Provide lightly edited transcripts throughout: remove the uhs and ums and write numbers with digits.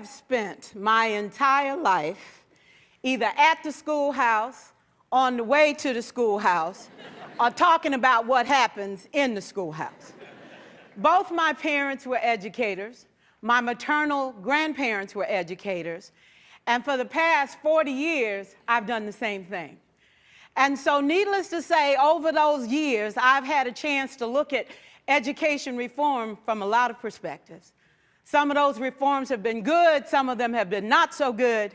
have spent my entire life either at the schoolhouse, on the way to the schoolhouse, or talking about what happens in the schoolhouse. Both my parents were educators. My maternal grandparents were educators. And for the past 40 years, I've done the same thing. And so needless to say, over those years, I've had a chance to look at education reform from a lot of perspectives. Some of those reforms have been good, some of them have been not so good.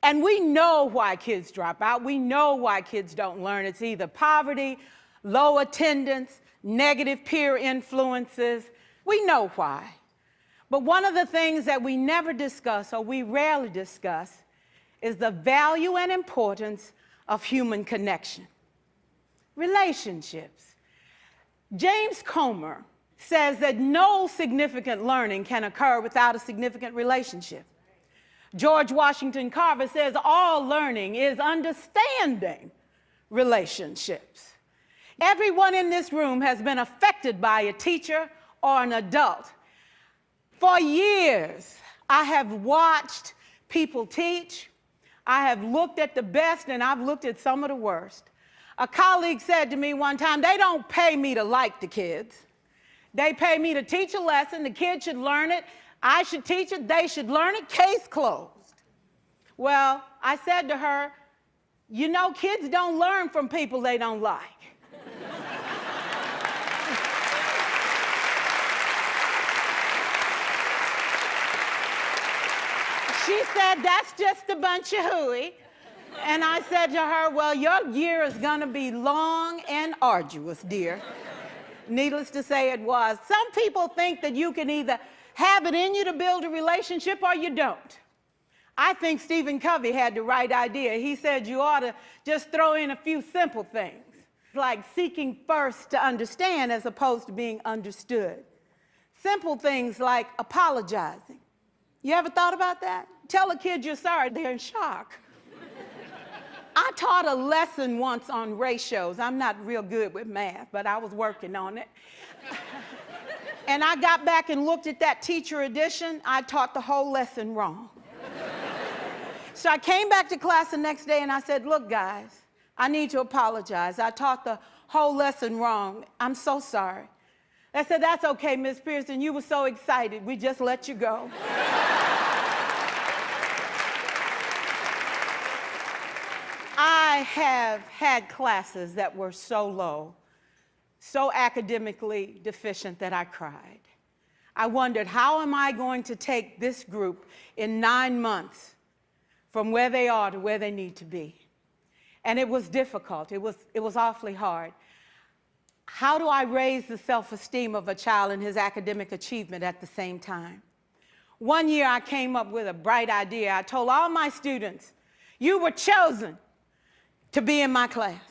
And we know why kids drop out. We know why kids don't learn. It's either poverty, low attendance, negative peer influences. We know why. But one of the things that we never discuss, or we rarely discuss, is the value and importance of human connection. Relationships. James Comer says that no significant learning can occur without a significant relationship. George Washington Carver says all learning is understanding relationships. Everyone in this room has been affected by a teacher or an adult. For years, I have watched people teach. I have looked at the best and I've looked at some of the worst. A colleague said to me one time, they don't pay me to like the kids. They pay me to teach a lesson. The kids should learn it. I should teach it, they should learn it, case closed. Well, I said to her, you know, kids don't learn from people they don't like. She said, that's just a bunch of hooey. And I said to her, well, your year is gonna be long and arduous, dear. Needless to say, it was. Some people think that you can either have it in you to build a relationship or you don't. I think Stephen Covey had the right idea. He said you ought to just throw in a few simple things, like seeking first to understand as opposed to being understood. Simple things like apologizing. You ever thought about that? Tell a kid you're sorry, they're in shock. I taught a lesson once on ratios. I'm not real good with math, but I was working on it. And I got back and looked at that teacher edition. I taught the whole lesson wrong. So I came back to class the next day and I said, look, guys, I need to apologize. I taught the whole lesson wrong. I'm so sorry. They said, that's okay, Miss Pierson. You were so excited. We just let you go. I have had classes that were so low, so academically deficient that I cried. I wondered, how am I going to take this group in 9 months from where they are to where they need to be? And it was difficult. It was awfully hard. How do I raise the self-esteem of a child and his academic achievement at the same time? One year I came up with a bright idea. I told all my students, you were chosen to be in my class.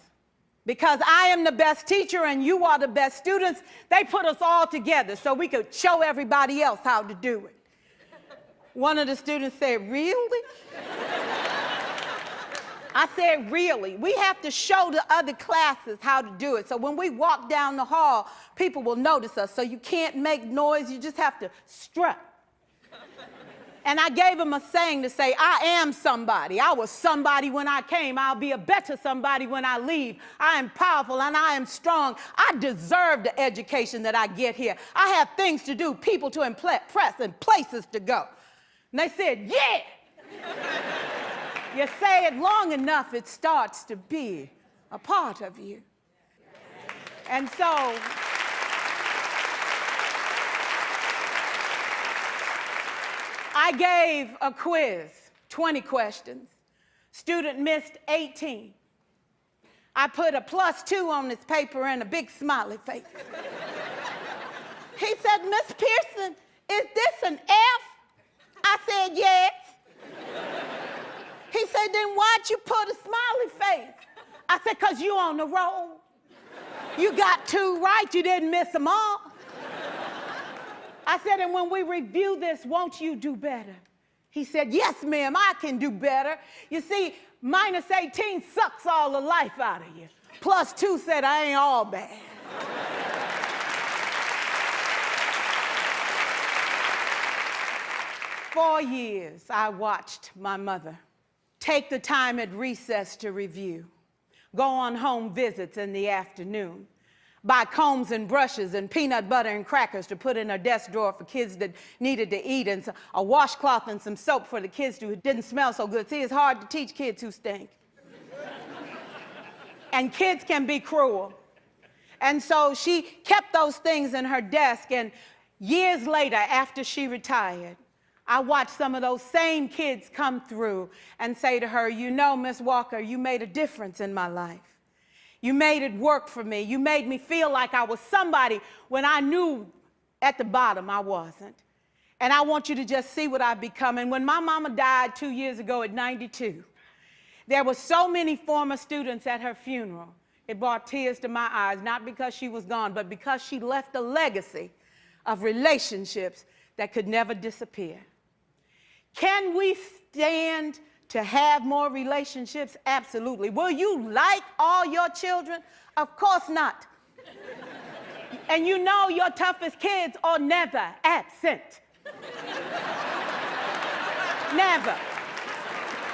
Because I am the best teacher and you are the best students, they put us all together so we could show everybody else how to do it. One of the students said, really? I said, really? We have to show the other classes how to do it. So when we walk down the hall, people will notice us. So you can't make noise, you just have to strut. And I gave him a saying to say, I am somebody. I was somebody when I came. I'll be a better somebody when I leave. I am powerful and I am strong. I deserve the education that I get here. I have things to do, people to impress, and places to go. And they said, yeah. You say it long enough, it starts to be a part of you. And so, I gave a quiz, 20 questions. Student missed 18. I put a +2 on this paper and a big smiley face. He said, Miss Pierson, is this an F? I said, yes. He said, then why'd you put a smiley face? I said, because you on the roll. You got 2 right, you didn't miss them all. I said, and when we review this, won't you do better? He said, yes, ma'am, I can do better. You see, -18 sucks all the life out of you. +2 said, I ain't all bad. 4 years, I watched my mother take the time at recess to review, go on home visits in the afternoon, buy combs and brushes and peanut butter and crackers to put in her desk drawer for kids that needed to eat, and a washcloth and some soap for the kids who didn't smell so good. See, it's hard to teach kids who stink. And kids can be cruel. And so she kept those things in her desk, and years later, after she retired, I watched some of those same kids come through and say to her, you know, Miss Walker, you made a difference in my life. You made it work for me. You made me feel like I was somebody when I knew at the bottom I wasn't. And I want you to just see what I've become. And when my mama died 2 years ago at 92, there were so many former students at her funeral. It brought tears to my eyes, not because she was gone, but because she left a legacy of relationships that could never disappear. Can we stand to have more relationships? Absolutely. Will you like all your children? Of course not. And you know your toughest kids are never absent. Never.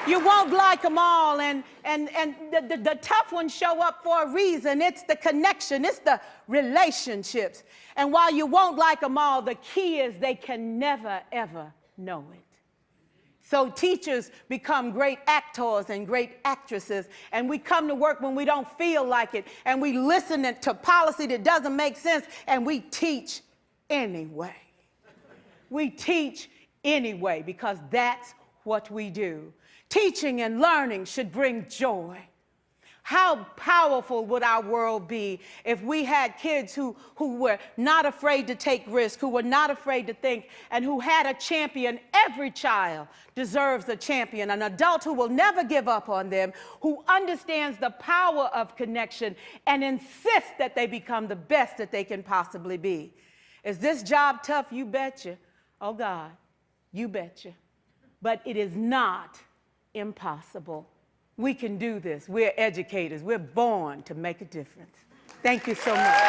You won't like them all, and the tough ones show up for a reason. It's the connection, it's the relationships. And while you won't like them all, the key is they can never, ever know it. So teachers become great actors and great actresses, and we come to work when we don't feel like it, and we listen to policy that doesn't make sense, and we teach anyway. We teach anyway because that's what we do. Teaching and learning should bring joy. How powerful would our world be if we had kids who were not afraid to take risks, who were not afraid to think, and who had a champion? Every child deserves a champion, an adult who will never give up on them, who understands the power of connection and insists that they become the best that they can possibly be. Is this job tough? You betcha. Oh God, you betcha. But it is not impossible. We can do this. We're educators. We're born to make a difference. Thank you so much.